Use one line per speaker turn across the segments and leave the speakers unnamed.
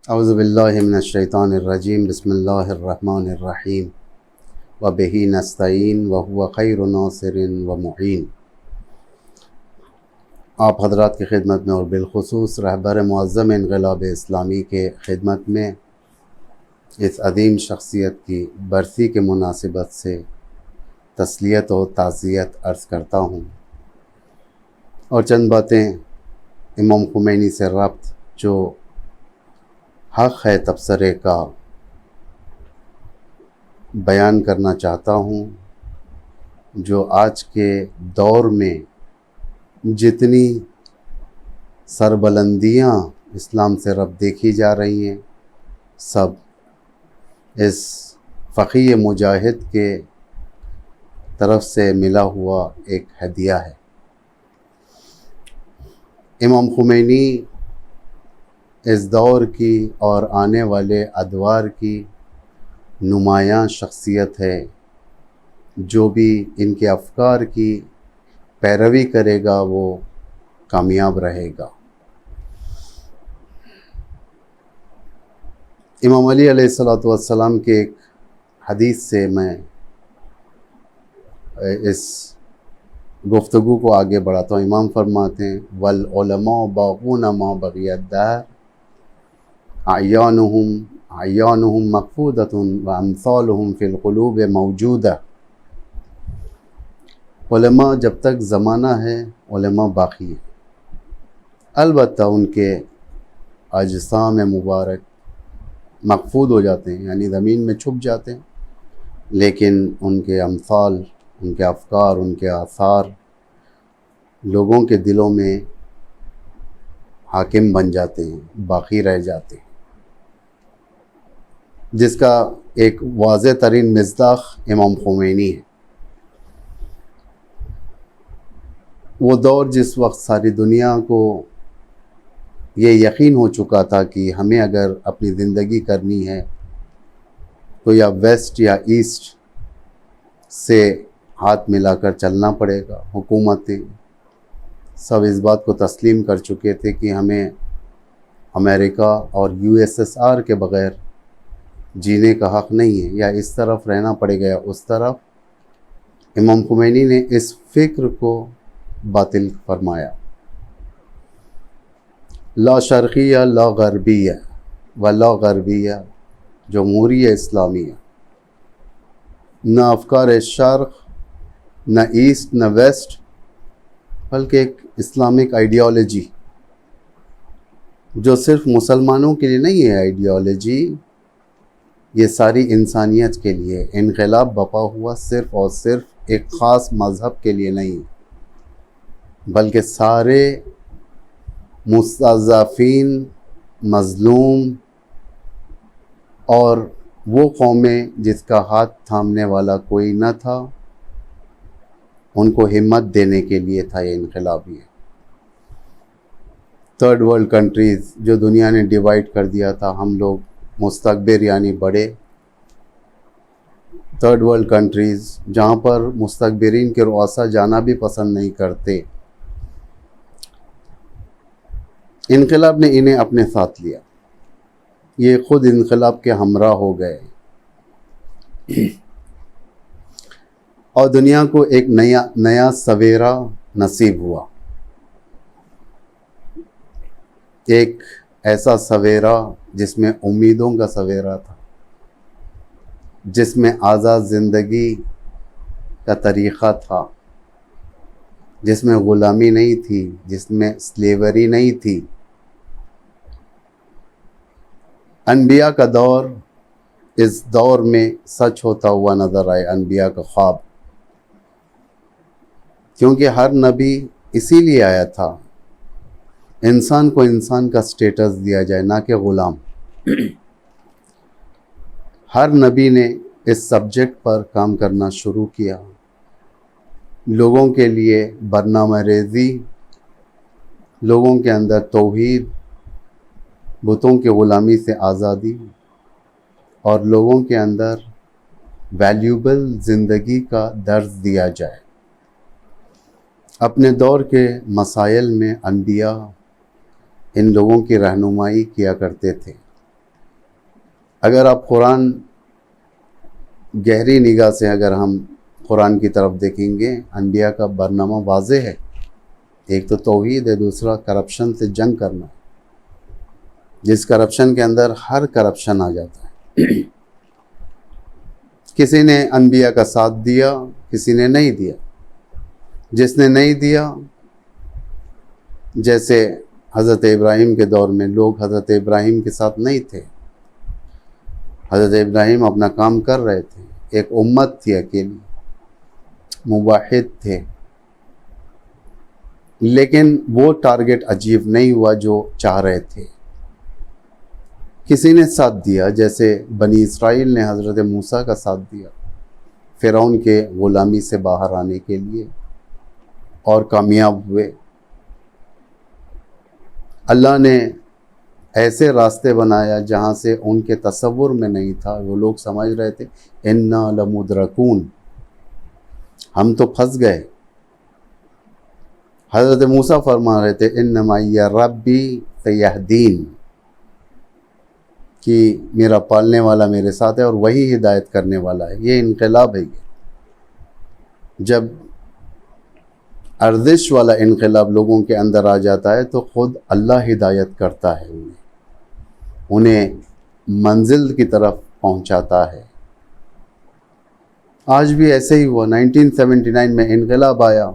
اعوذ باللہ من الشیطان الرجیم بسم اللہ الرحمن الرحیم وبہ نستعین وہو خیر ناصر ومعین۔ آپ حضرات کی خدمت میں اور بالخصوص رہبر معظم انقلاب اسلامی کے خدمت میں اس عظیم شخصیت کی برسی کے مناسبت سے تسلیت و تعزیت عرض کرتا ہوں، اور چند باتیں امام خمینی سے ربط جو حق ہے تبصرے کا بیان کرنا چاہتا ہوں، جو آج کے دور میں جتنی سربلندیاں اسلام سے ربط دیکھی جا رہی ہیں، سب اس فقی مجاہد کے طرف سے ملا ہوا ایک ہدیہ ہے۔ امام خمینی اس دور کی اور آنے والے ادوار کی نمایاں شخصیت ہے۔ جو بھی ان کے افکار کی پیروی کرے گا وہ کامیاب رہے گا۔ امام علی علیہ السلام کے ایک حدیث سے میں اس گفتگو کو آگے بڑھاتا ہوں۔ امام فرماتے ہیں والعلماء باغون ما بغی الدہر اعیانہم مقفودۃ وامثالہم فی القلوب موجودہ۔ علماء جب تک زمانہ ہے علماء باقی ہیں، البتہ ان کے اجسام مبارک مقفود ہو جاتے ہیں، یعنی زمین میں چھپ جاتے ہیں، لیکن ان کے امثال، ان کے افکار، ان کے آثار لوگوں کے دلوں میں حاکم بن جاتے ہیں، باقی رہ جاتے ہیں، جس کا ایک واضح ترین مصداق امام خمینی ہے۔ وہ دور جس وقت ساری دنیا کو یہ یقین ہو چکا تھا کہ ہمیں اگر اپنی زندگی کرنی ہے تو یا ویسٹ یا ایسٹ سے ہاتھ ملا کر چلنا پڑے گا۔ حکومتیں سب اس بات کو تسلیم کر چکے تھے کہ ہمیں امریکہ اور USSR کے بغیر جینے کا حق نہیں ہے، یا اس طرف رہنا پڑے گا یا اس طرف۔ امام خمینی نے اس فکر کو باطل فرمایا۔ لا شرقیہ لا غربیہ ولا غربیہ جمہوریہ اسلامیہ، نہ افکار شرق، نہ ایسٹ نہ ویسٹ، بلکہ ایک اسلامک آئیڈیالوجی جو صرف مسلمانوں کے لیے نہیں ہے۔ آئیڈیالوجی یہ ساری انسانیت کے لیے۔ انقلاب بپا ہوا صرف اور صرف ایک خاص مذہب کے لیے نہیں، بلکہ سارے مستضعفین، مظلوم اور وہ قومیں جس کا ہاتھ تھامنے والا کوئی نہ تھا، ان کو ہمت دینے کے لیے تھا یہ انقلاب۔ یہ تھرڈ ورلڈ کنٹریز جو دنیا نے ڈیوائیڈ کر دیا تھا، ہم لوگ مستکبر یعنی بڑے تھرڈ ورلڈ کنٹریز جہاں پر مستکبرین کے رؤسا جانا بھی پسند نہیں کرتے، انقلاب نے انہیں اپنے ساتھ لیا، یہ خود انقلاب کے ہمراہ ہو گئے، اور دنیا کو ایک نیا سویرا نصیب ہوا، ایک ایسا سویرا جس میں امیدوں کا سویرا تھا، جس میں آزاد زندگی کا طریقہ تھا، جس میں غلامی نہیں تھی، جس میں سلیوری نہیں تھی۔ انبیاء کا دور اس دور میں سچ ہوتا ہوا نظر آئے، انبیاء کا خواب، کیونکہ ہر نبی اسی لیے آیا تھا، انسان کو انسان کا سٹیٹس دیا جائے، نہ کہ غلام۔ ہر نبی نے اس سبجیکٹ پر کام کرنا شروع کیا، لوگوں کے لیے برنامہ ریزی، لوگوں کے اندر توحید، بتوں کی غلامی سے آزادی، اور لوگوں کے اندر ویلیوبل زندگی کا درس دیا جائے۔ اپنے دور کے مسائل میں انبیاء ان لوگوں کی رہنمائی کیا کرتے تھے۔ اگر آپ قرآن گہری نگاہ سے اگر ہم قرآن کی طرف دیکھیں گے، انبیاء کا برنامہ واضح ہے. ایک تو توحید ہے، دوسرا کرپشن سے جنگ کرنا، جس کرپشن کے اندر ہر کرپشن آ جاتا ہے. کسی نے انبیاء کا ساتھ دیا، کسی نے نہیں دیا. جس نے نہیں دیا، جیسے حضرت ابراہیم کے دور میں لوگ حضرت ابراہیم کے ساتھ نہیں تھے. حضرت ابراہیم اپنا کام کر رہے تھے، ایک امت تھی اکیلی، موحد تھے، لیکن وہ ٹارگٹ اچیو نہیں ہوا جو چاہ رہے تھے. کسی نے ساتھ دیا، جیسے بنی اسرائیل نے حضرت موسیٰ کا ساتھ دیا فرعون کے غلامی سے باہر آنے کے لیے، اور کامیاب ہوئے. اللہ نے ایسے راستے بنایا جہاں سے ان کے تصور میں نہیں تھا. وہ لوگ سمجھ رہے تھے انا لمدرکون، ہم تو پھنس گئے. حضرت موسیٰ فرما رہے تھے ان معی ربی سیہدین، کہ میرا پالنے والا میرے ساتھ ہے اور وہی ہدایت کرنے والا ہے. یہ انقلاب ہے. جب ارزش والا انقلاب لوگوں کے اندر آ جاتا ہے تو خود اللہ ہدایت کرتا ہے، انہیں منزل کی طرف پہنچاتا ہے. آج بھی ایسے ہی ہوا. 1979 میں انقلاب آیا.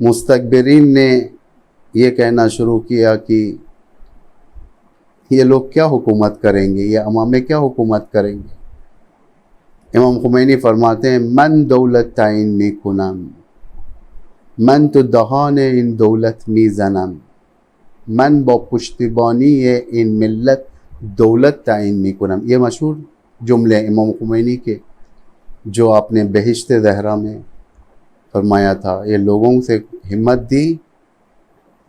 مستکبرین نے یہ کہنا شروع کیا کہ یہ لوگ کیا حکومت کریں گے، یہ امامے کیا حکومت کریں گے. امام خمینی فرماتے ہیں من دولت تعین می کنم، من تو دهان این دولت می زنم، من با پشتیبانی این ملت دولت تعین می کنم. یہ مشہور جملے امام خمینی کے جو آپ نے بہشت زہرا میں فرمایا تھا. یہ لوگوں سے ہمت دی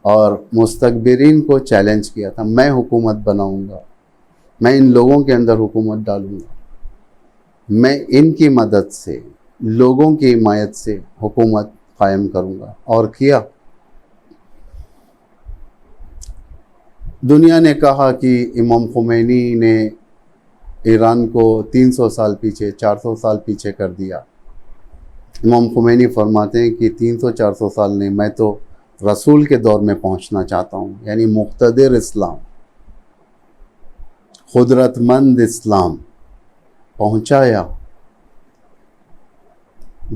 اور مستکبرین کو چیلنج کیا تھا، میں حکومت بناؤں گا، میں ان لوگوں کے اندر حکومت ڈالوں گا، میں ان کی مدد سے، لوگوں کی حمایت سے حکومت قائم کروں گا. اور کیا. دنیا نے کہا کہ امام خمینی نے ایران کو 300 سال پیچھے، 400 سال پیچھے کر دیا. امام خمینی فرماتے ہیں کہ 300-400 سال نہیں، میں تو رسول کے دور میں پہنچنا چاہتا ہوں، یعنی مقتدر اسلام، قدرت مند اسلام پہنچایا.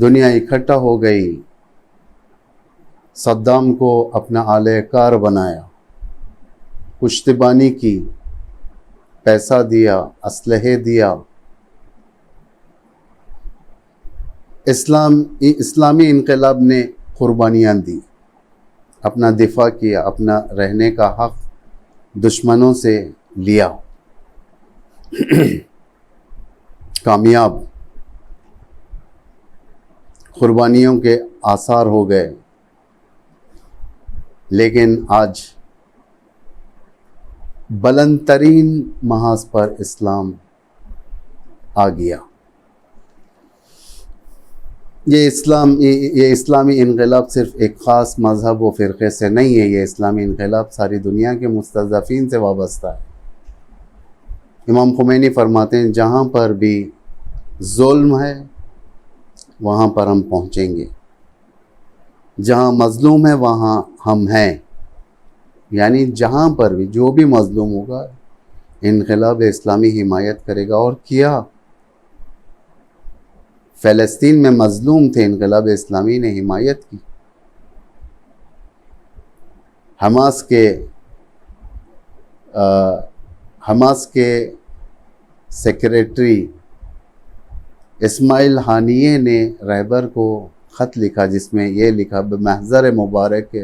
دنیا اکٹھا ہو گئی، صدام کو اپنا اعلی کار بنایا، پشتیبانی کی، پیسہ دیا، اسلحے دیا. اسلامی انقلاب نے قربانیاں دی، اپنا دفاع کیا، اپنا رہنے کا حق دشمنوں سے لیا، کامیاب، قربانیوں کے آثار ہو گئے. لیکن آج بلند ترین محاذ پر اسلام آ گیا. یہ اسلامی انقلاب صرف ایک خاص مذہب و فرقے سے نہیں ہے، یہ اسلامی انقلاب ساری دنیا کے مستضعفین سے وابستہ ہے. امام خمینی فرماتے ہیں جہاں پر بھی ظلم ہے وہاں پر ہم پہنچیں گے، جہاں مظلوم ہے وہاں ہم ہیں. یعنی جہاں پر بھی جو بھی مظلوم ہوگا انقلاب اسلامی حمایت کرے گا. اور کیا. فلسطین میں مظلوم تھے، انقلاب اسلامی نے حمایت کی. حماس کے سیکریٹری اسماعیل ہانیہ نے رہبر کو خط لکھا جس میں یہ لکھا بمحضر مبارک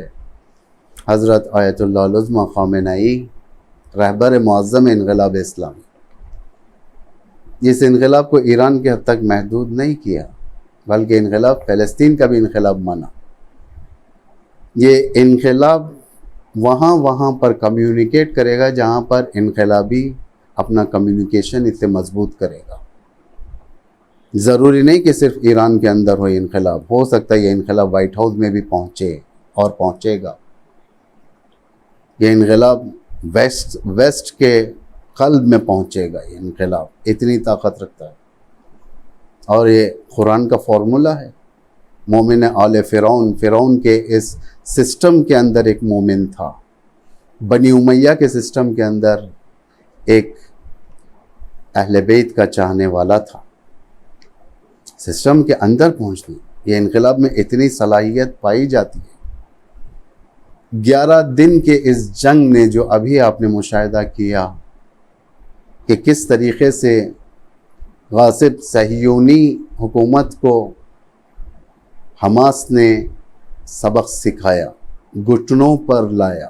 حضرت آیت اللہ العظمی خامنئی رہبر معظم انقلاب اسلامی. اس انقلاب کو ایران کے حد تک محدود نہیں کیا بلکہ انقلاب فلسطین کا بھی انقلاب مانا. یہ انقلاب وہاں پر کمیونیکیٹ کرے گا جہاں پر انقلابی اپنا کمیونیکیشن اس سے مضبوط کرے گا. ضروری نہیں کہ صرف ایران کے اندر ہو انقلاب، ہو سکتا ہے یہ انقلاب وائٹ ہاؤس میں بھی پہنچے اور پہنچے گا. یہ انقلاب ویسٹ کے قلب میں پہنچے گا یہ انقلاب، اتنی طاقت رکھتا ہے۔ اور یہ قرآن کا فارمولہ ہے۔ مومن آل فرعون کے اس سسٹم کے اندر ایک مومن تھا، بنی امیہ کے سسٹم کے اندر ایک اہل بیت کا چاہنے والا تھا۔ سسٹم کے اندر پہنچنے، یہ انقلاب میں اتنی صلاحیت پائی جاتی ہے۔ 11 دن کے اس جنگ نے جو ابھی آپ نے مشاہدہ کیا کہ کس طریقے سے غاصب صہیونی حکومت کو حماس نے سبق سکھایا، گھٹنوں پر لایا۔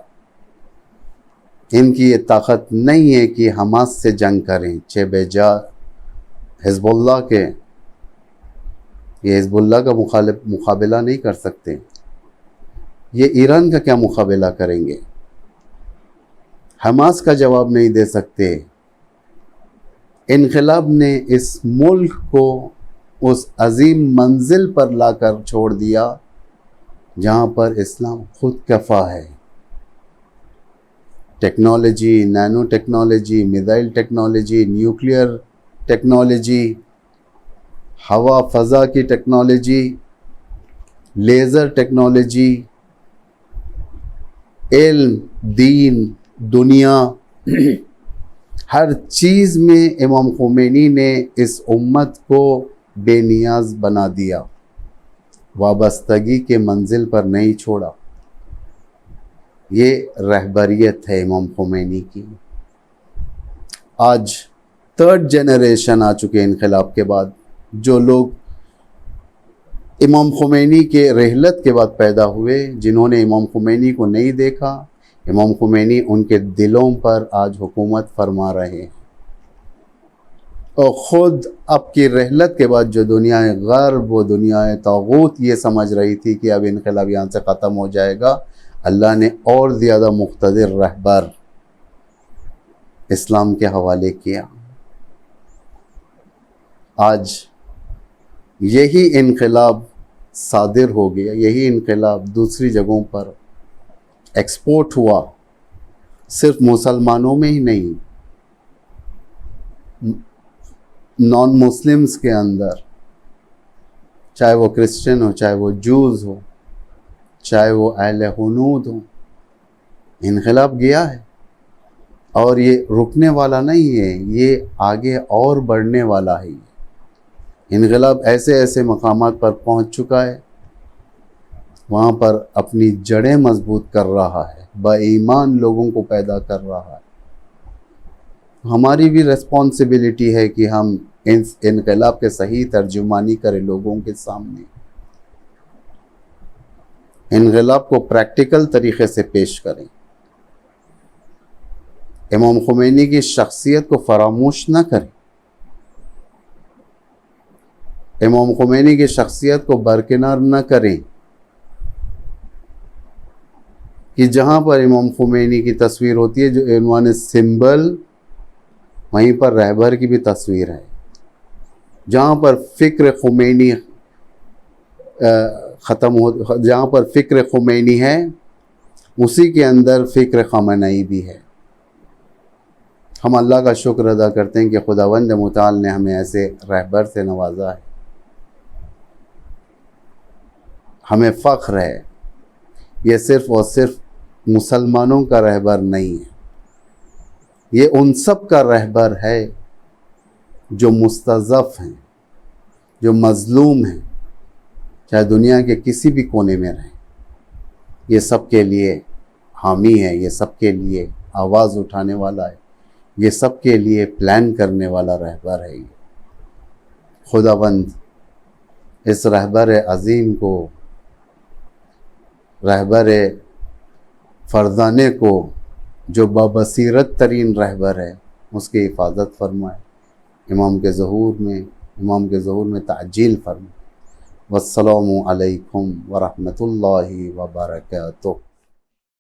ان کی یہ طاقت نہیں ہے کہ حماس سے جنگ کریں، چہ بجا حزب اللہ کے، یہ حزب اللہ کا مقابلہ نہیں کر سکتے، یہ ایران کا کیا مقابلہ کریں گے؟ حماس کا جواب نہیں دے سکتے۔ انقلاب نے اس ملک کو اس عظیم منزل پر لا کر چھوڑ دیا جہاں پر اسلام خود کفا ہے۔ Technology, Nano technology, missile technology, nuclear technology, ہوا فضا کی ٹیکنالوجی، لیزر ٹیکنالوجی، علم، دین، دنیا، ہر چیز میں امام خمینی نے اس امت کو بے نیاز بنا دیا، وابستگی کے منزل پر نہیں چھوڑا۔ یہ رہبریت ہے امام خمینی کی۔ آج 3rd جنریشن آ چکے انقلاب کے بعد، جو لوگ امام خمینی کے رحلت کے بعد پیدا ہوئے، جنہوں نے امام خمینی کو نہیں دیکھا، امام خمینی ان کے دلوں پر آج حکومت فرما رہے ہیں۔ اور خود اب کی رحلت کے بعد جو دنیا غرب و دنیا طاغوت یہ سمجھ رہی تھی کہ اب انقلاب یہاں سے ختم ہو جائے گا، اللہ نے اور زیادہ مقتدر رہبر اسلام کے حوالے کیا۔ آج یہی انقلاب صادر ہو گیا، یہی انقلاب دوسری جگہوں پر ایکسپورٹ ہوا، صرف مسلمانوں میں ہی نہیں، نان مسلمز کے اندر، چاہے وہ کرسچن ہو، چاہے وہ جوز ہو، چاہے وہ اہل ہنود ہو، انقلاب گیا ہے۔ اور یہ رکنے والا نہیں ہے، یہ آگے اور بڑھنے والا ہے۔ انقلاب ایسے ایسے مقامات پر پہنچ چکا ہے، وہاں پر اپنی جڑیں مضبوط کر رہا ہے، با ایمان لوگوں کو پیدا کر رہا ہے۔ ہماری بھی ریسپانسبلٹی ہے کہ ہم اس انقلاب کے صحیح ترجمانی کریں لوگوں کے سامنے، انقلاب کو پریکٹیکل طریقے سے پیش کریں، امام خمینی کی شخصیت کو فراموش نہ کریں، امام خمینی کی شخصیت کو برکنار نہ کریں کہ جہاں پر امام خمینی کی تصویر ہوتی ہے جو عنوان سمبل، وہیں پر رہبر کی بھی تصویر ہے۔ جہاں پر فکر خمینی جہاں پر فکر خمینی ہے، اسی کے اندر فکر خامنئی بھی ہے۔ ہم اللہ کا شکر ادا کرتے ہیں کہ خداوند متعال نے ہمیں ایسے رہبر سے نوازا ہے۔ ہمیں فخر ہے، یہ صرف اور صرف مسلمانوں کا رہبر نہیں ہے، یہ ان سب کا رہبر ہے جو مستضعف ہیں، جو مظلوم ہیں، چاہے دنیا کے کسی بھی کونے میں رہیں۔ یہ سب کے لیے حامی ہے، یہ سب کے لیے آواز اٹھانے والا ہے، یہ سب کے لیے پلان کرنے والا رہبر ہے۔ خداوند اس رہبر عظیم کو، رہبر فرزانے کو، جو بابصیرت ترین رہبر ہے، اس کی حفاظت فرمائے، امام کے ظہور میں تعجیل فرمائے۔ والسلام علیکم ورحمۃ اللہ وبرکاتہ۔